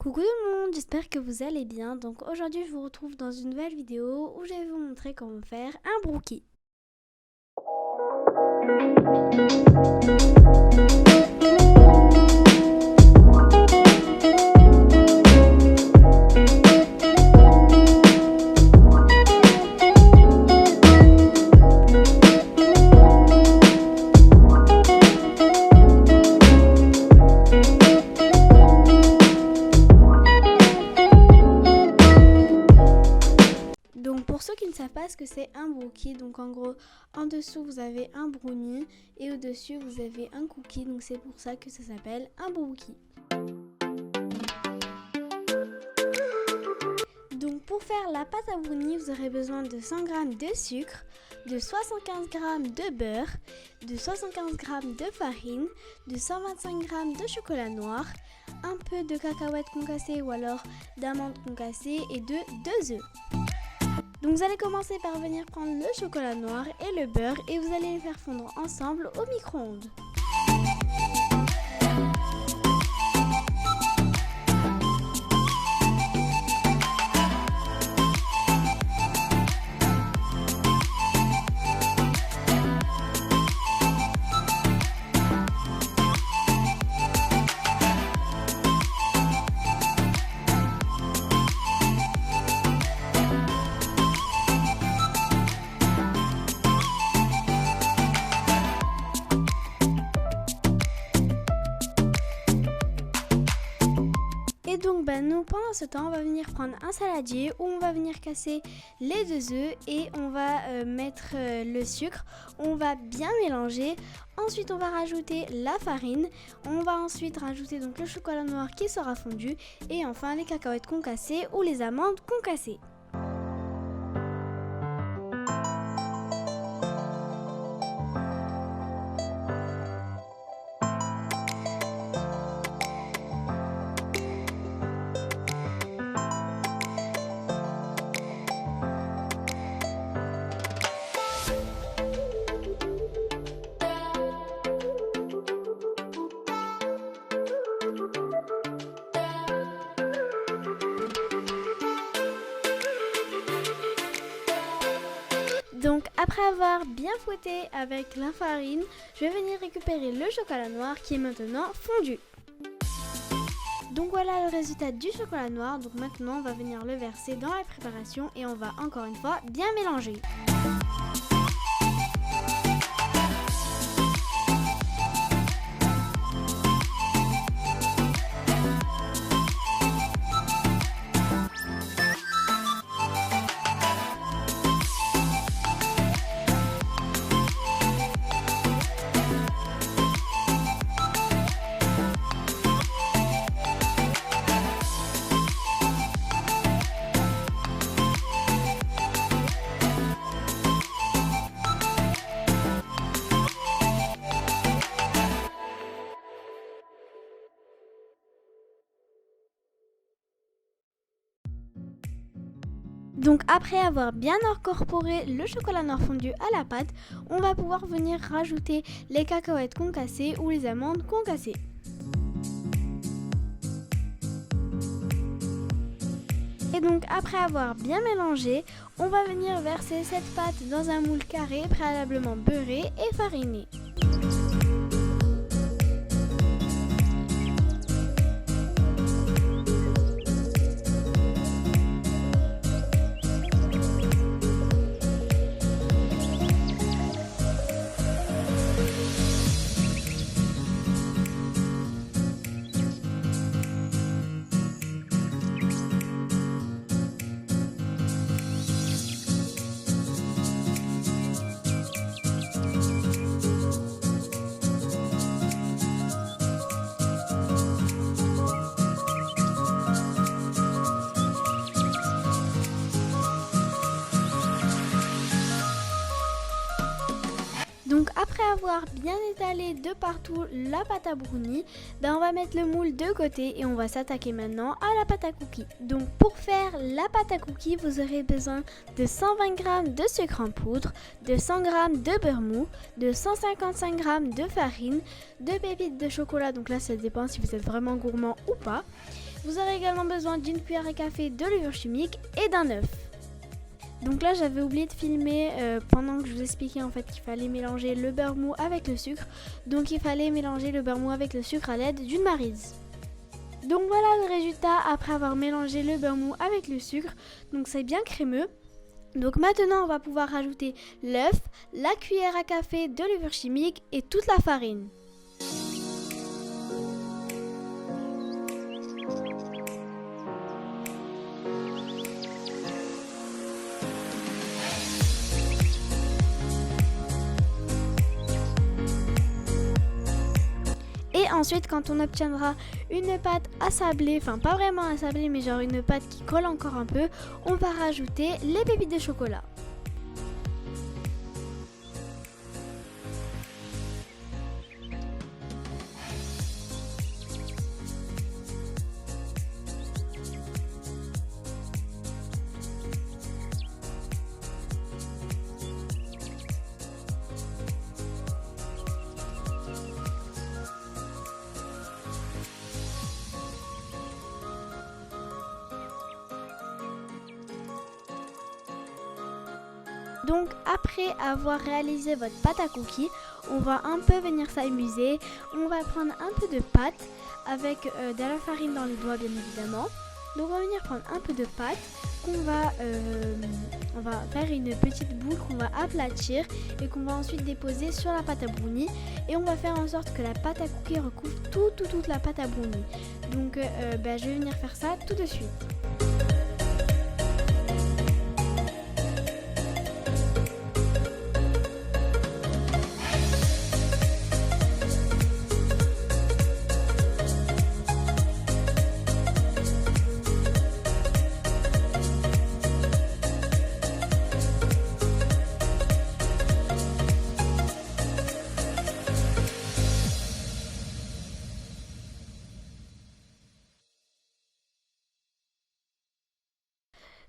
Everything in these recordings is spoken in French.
Coucou tout le monde, j'espère que vous allez bien. Donc aujourd'hui je vous retrouve dans une nouvelle vidéo où je vais vous montrer comment faire un brookie. Donc pour ceux qui ne savent pas ce que c'est un brookie, donc en gros en dessous vous avez un brownie et au dessus vous avez un cookie, donc c'est pour ça que ça s'appelle un brookie. Donc pour faire la pâte à brownie, vous aurez besoin de 100 g de sucre, de 75 g de beurre, de 75 g de farine, de 125 g de chocolat noir, un peu de cacahuètes concassées ou alors d'amandes concassées et de 2 œufs. Donc vous allez commencer par venir prendre le chocolat noir et le beurre et vous allez les faire fondre ensemble au micro-ondes. Et donc nous pendant ce temps on va venir prendre un saladier où on va venir casser les 2 œufs et on va mettre le sucre, on va bien mélanger, ensuite on va rajouter la farine, on va ensuite rajouter donc le chocolat noir qui sera fondu et enfin les cacahuètes concassées ou les amandes concassées. Donc après avoir bien fouetté avec la farine, je vais venir récupérer le chocolat noir qui est maintenant fondu. Donc voilà le résultat du chocolat noir. Donc maintenant on va venir le verser dans la préparation et on va encore une fois bien mélanger. Donc après avoir bien incorporé le chocolat noir fondu à la pâte, on va pouvoir venir rajouter les cacahuètes concassées ou les amandes concassées. Et donc après avoir bien mélangé, on va venir verser cette pâte dans un moule carré préalablement beurré et fariné. Donc après avoir bien étalé de partout la pâte à brownie, on va mettre le moule de côté et on va s'attaquer maintenant à la pâte à cookies. Donc pour faire la pâte à cookies, vous aurez besoin de 120 g de sucre en poudre, de 100 g de beurre mou, de 155 g de farine, de pépites de chocolat, donc là ça dépend si vous êtes vraiment gourmand ou pas, Vous aurez également besoin d'une cuillère à café de levure chimique et d'un œuf. Donc là j'avais oublié de filmer pendant que je vous expliquais en fait qu'il fallait mélanger le beurre mou avec le sucre. Donc il fallait mélanger le beurre mou avec le sucre à l'aide d'une maryse. Donc voilà le résultat après avoir mélangé le beurre mou avec le sucre. Donc c'est bien crémeux. Donc maintenant on va pouvoir rajouter l'œuf, la cuillère à café de levure chimique et toute la farine. Et ensuite, quand on obtiendra une pâte assablée, enfin pas vraiment assablée, mais genre une pâte qui colle encore un peu, on va rajouter les pépites de chocolat. Donc après avoir réalisé votre pâte à cookies, on va un peu venir s'amuser. On va prendre un peu de pâte avec de la farine dans les doigts bien évidemment. Donc on va venir prendre un peu de pâte on va faire une petite boule qu'on va aplatir et qu'on va ensuite déposer sur la pâte à brownie. Et on va faire en sorte que la pâte à cookies recouvre toute la pâte à brownie. Donc je vais venir faire ça tout de suite.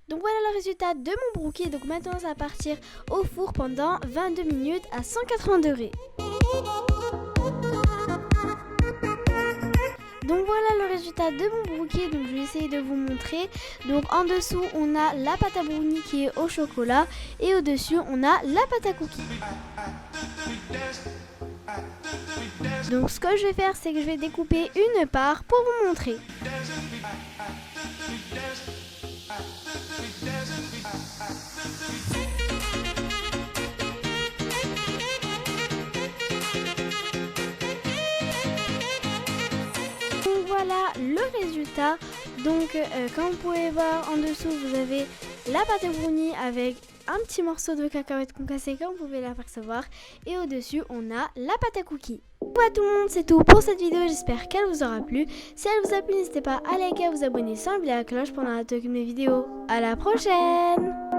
Donc voilà le résultat de mon brookie. Donc maintenant ça va partir au four pendant 22 minutes à 180 degrés. Donc voilà le résultat de mon brookie. Donc je vais essayer de vous montrer. Donc en dessous on a la pâte à brownie qui est au chocolat et au dessus on a la pâte à cookies. Donc ce que je vais faire c'est que je vais découper une part pour vous montrer. Donc voilà le résultat. Donc comme vous pouvez voir en dessous vous avez la pâte à brownie avec un petit morceau de cacahuète concassée comme vous pouvez l'apercevoir et au dessus on a la pâte à cookies. Voilà tout le monde, c'est tout pour cette vidéo, j'espère qu'elle vous aura plu. Si elle vous a plu, n'hésitez pas à liker, à vous abonner sans oublier la cloche pour n'avoir aucune de mes vidéos. À la prochaine!